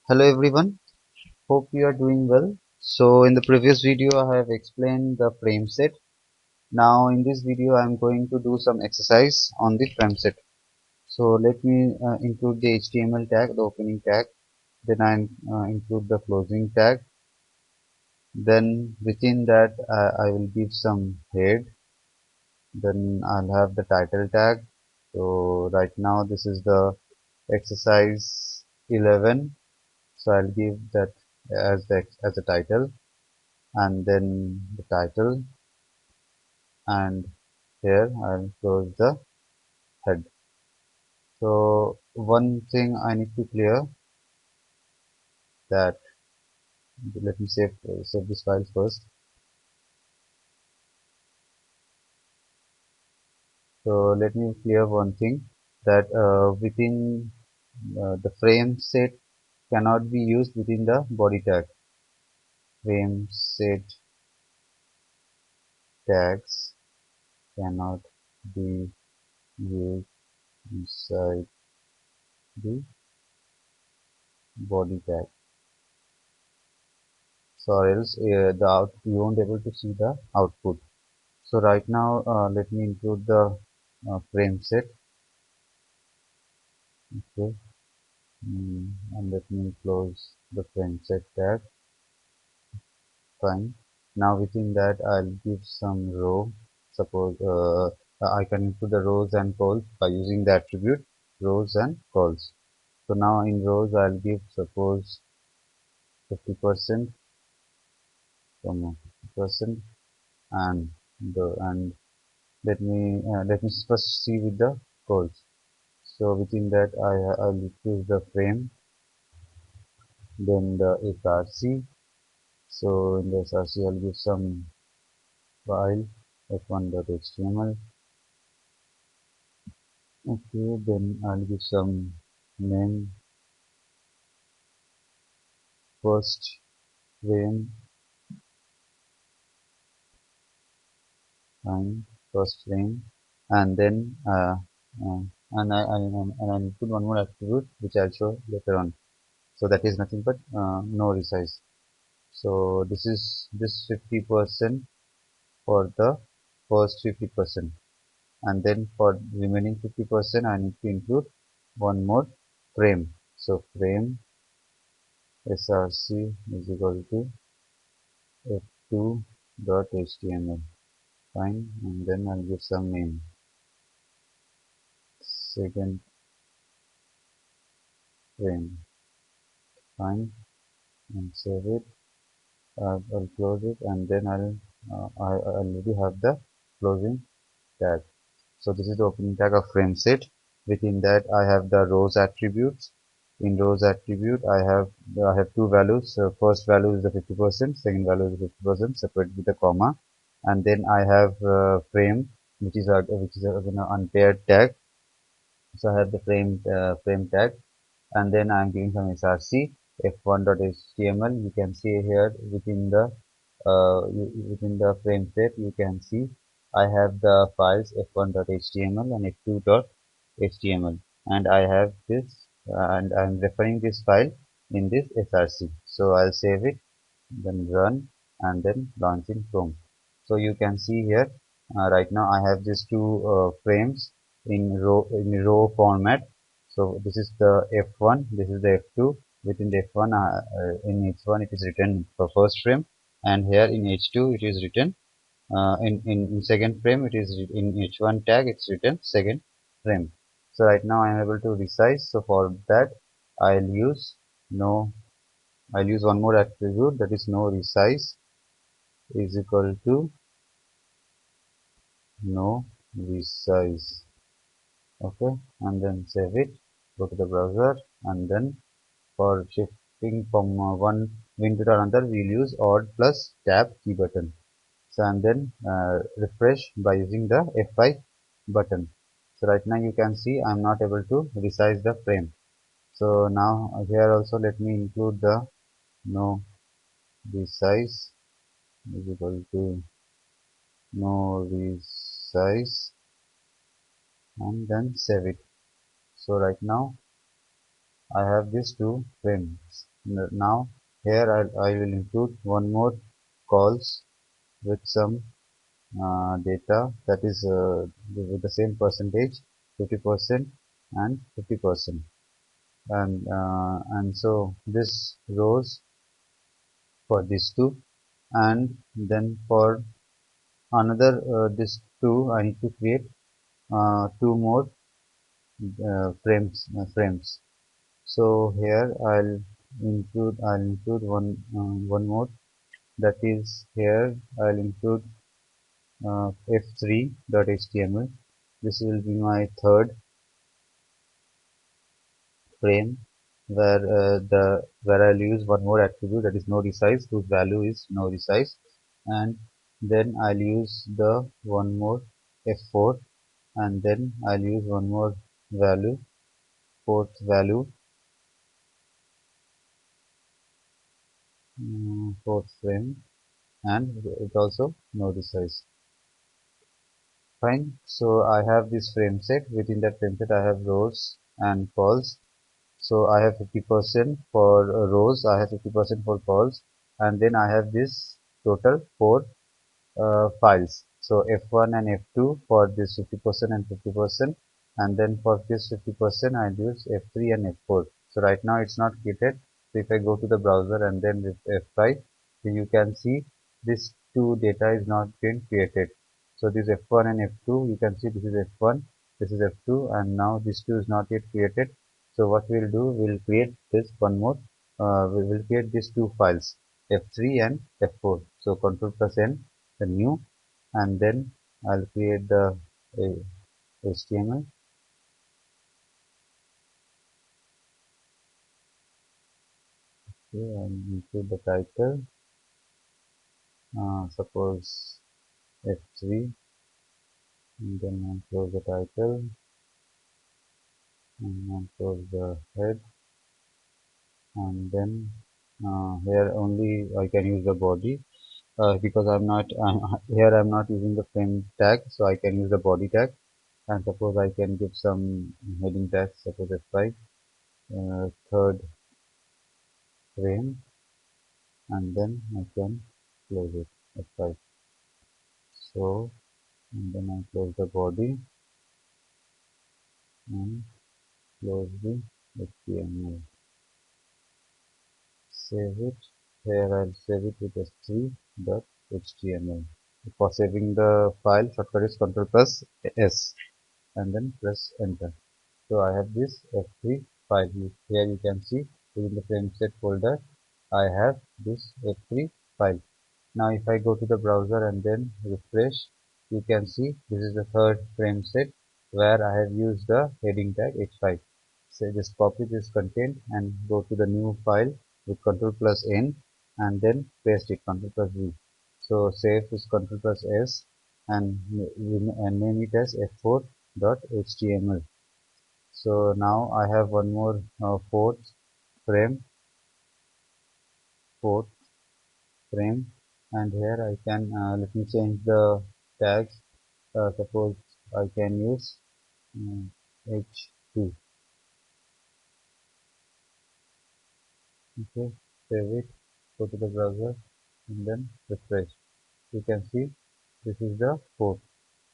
Hello everyone, hope you are doing well. So in the previous video I have explained the frame set. Now in this video I am going to do some exercise on the frame set. So let me include the HTML tag, the opening tag, then I include the closing tag, then within that I will give some head, then I'll have the title tag. So right now this is the exercise 11, so I'll give that as a title, and then the title, and here I'll close the head. So one thing I need to clear, that let me save this file first. So let me clear one thing, that within the frame set cannot be used within the body tag. Frame set tags cannot be used inside the body tag. So or else you won't able to see the output. So right now let me include the frame set. Okay. And let me close the frame set tag. Fine. Now within that I'll give some row. Suppose I can include the rows and columns by using the attribute rows and columns. So now in rows I'll give suppose 50%, 50%, and let me first see with the columns. So within that I'll choose the frame, then the src. So in the src I'll give some file f1.html. Okay, then I'll give some name, first frame, and first frame, and then uh, and I put one more attribute which I'll show later on. So that is nothing but no resize. So this is this 50% for the first 50%, and then for remaining 50% I need to include one more frame. So frame src is equal to f2.html. Fine, and then I'll give some name, second frame. Fine, and save it. I'll close it, and then I already have the closing tag. So this is the opening tag of frame set. Within that I have the rows attributes. In rows attribute I have two values. So first value is the 50%, second value is 50%, separated with a comma, and then I have frame, which is an unpaired tag. So I have the frame tag, and then I'm giving some src f1.html. You can see here within the frame set you can see I have the files f1.html and f2.html, and I have this and I'm referring this file in this src. So I'll save it, then run, and then launch in Chrome. So you can see here right now I have these two frames in row format. So this is the f1, this is the f2. Within the f1 in h1 it is written for first frame, and here in h2 it is written in second frame. It is in h1 tag it's written second frame. So right now I am able to resize. So for that I'll use no I'll use one more attribute, that is no resize is equal to no resize. Okay, and then save it, go to the browser, and then for shifting from one window to another we'll use alt plus tab key button. So and then refresh by using the F5 button. So right now you can see I'm not able to resize the frame. So now here also let me include the no resize is equal to no resize, and then save it. So right now I have these two frames. Now here I will include one more calls with some data, that is with the same percentage, 50% and 50%, and so this rows for these two, and then for another this two I need to create two more frames. So here I'll include one more, that is here I'll include f3.html. This will be my third frame, where I'll use one more attribute, that is no resize, whose value is no resize, and then I'll use the one more f4, and then I'll use one more value, fourth value, fourth frame, and it also no resize. Fine. So I have this frame set. Within that frame set, I have rows and calls. So I have 50% for rows, I have 50% for calls, and then I have this total four files. So F1 and F2 for this 50% and 50%, and then for this 50% I'll use F3 and F4. So right now it's not created. So if I go to the browser and then with F5, then you can see this two data is not been created. So this F1 and F2, you can see this is F1, this is F2, and now this two is not yet created. So what we'll do, we'll create this one more. We will create these two files, F3 and F4. So Control plus N, the new, and then I'll create the HTML. Okay, and include the title. Suppose F3, and then I'll close the title, and I'll close the head, and then here only I can use the body. Because here I'm not using the frame tag, so I can use the body tag, and suppose I can give some heading tag, suppose F5, third frame, and then I can close it, F5. So, and then I close the body and close the HTML. Save it. Here I'll save it with s3.html. For saving the file, shortcut is Ctrl plus S, and then press enter. So I have this F3 file. Here you can see within the Frameset folder, I have this F3 file. Now if I go to the browser and then refresh, you can see this is the third frame set where I have used the heading tag h5. So just copy this content and go to the new file with Ctrl plus N, and then paste it, Ctrl plus V. So save this Ctrl plus S, and name it as f4.html. So now I have one more frame, fourth frame, and here I can let me change the tags. Suppose I can use h2. Okay, save it, go to the browser, and then refresh. You can see this is the fourth.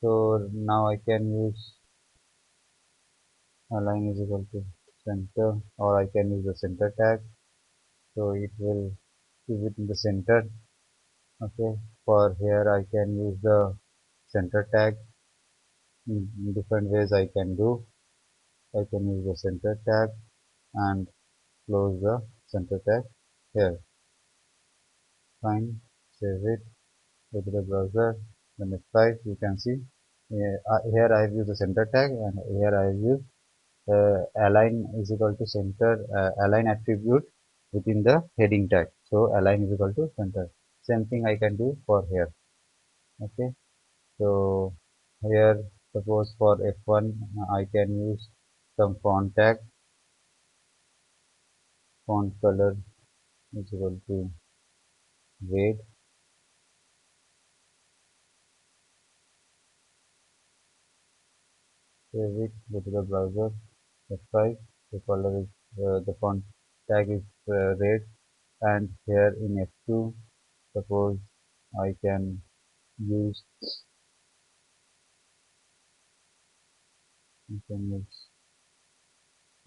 So now I can use align is equal to center, or I can use the center tag. So it will keep it in the center. Okay, for here I can use the center tag in different ways. I can do. I can use the center tag and close the center tag here. Fine, save it, go to the browser, then F5, you can see here I have used the center tag, and here I have used align is equal to center, align attribute within the heading tag. So align is equal to center. Same thing I can do for here. Okay, so here suppose for F1 I can use some font tag, font color is equal to red. Save it, go to the browser, F5, the color is the font tag is red, and here in F2, suppose I can use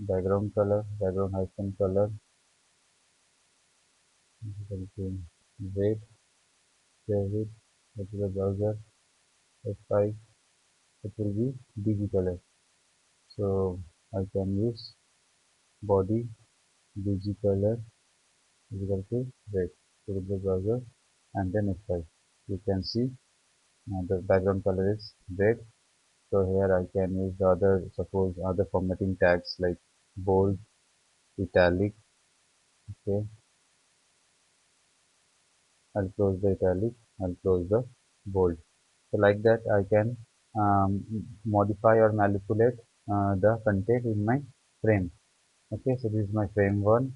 background color, background hyphen color equal to red, save it, go to the browser, F5, it will be DG color. So I can use body DG color is equal to red. Go to the browser and then F5. You can see the background color is red. So here I can use the other, suppose other formatting tags like bold, italic. Okay, I'll close the italic, I'll close the bold. So like that I can modify or manipulate the content in my frame. Okay, so this is my frame 1,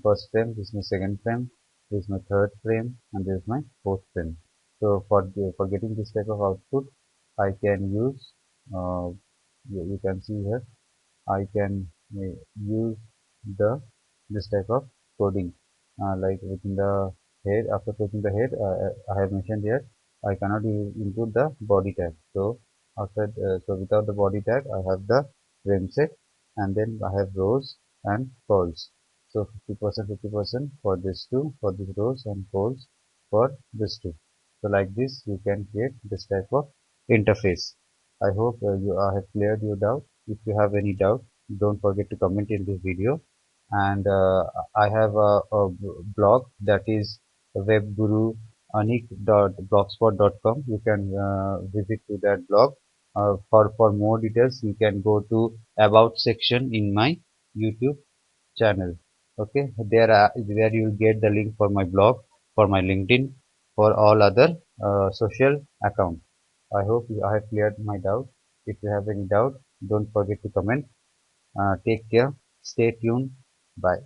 first frame, this is my second frame, this is my third frame, and this is my fourth frame. So for getting this type of output, I can use, you can see here, I can use the this type of coding like within the head. After clicking the head, I have mentioned here I cannot include the body tag. So so without the body tag, I have the frame set, and then I have rows and calls. So 50%, 50% for this two, for these rows, and calls for this two. So like this, you can create this type of interface. I hope I have cleared your doubt. If you have any doubt, don't forget to comment in this video. And I have a blog that is webguruanik.blogspot.com. You can visit to that blog. For more details, you can go to about section in my YouTube channel. Okay, there you will get the link for my blog, for my LinkedIn, for all other social accounts. I hope I have cleared my doubt. If you have any doubt, don't forget to comment. Take care. Stay tuned. Bye.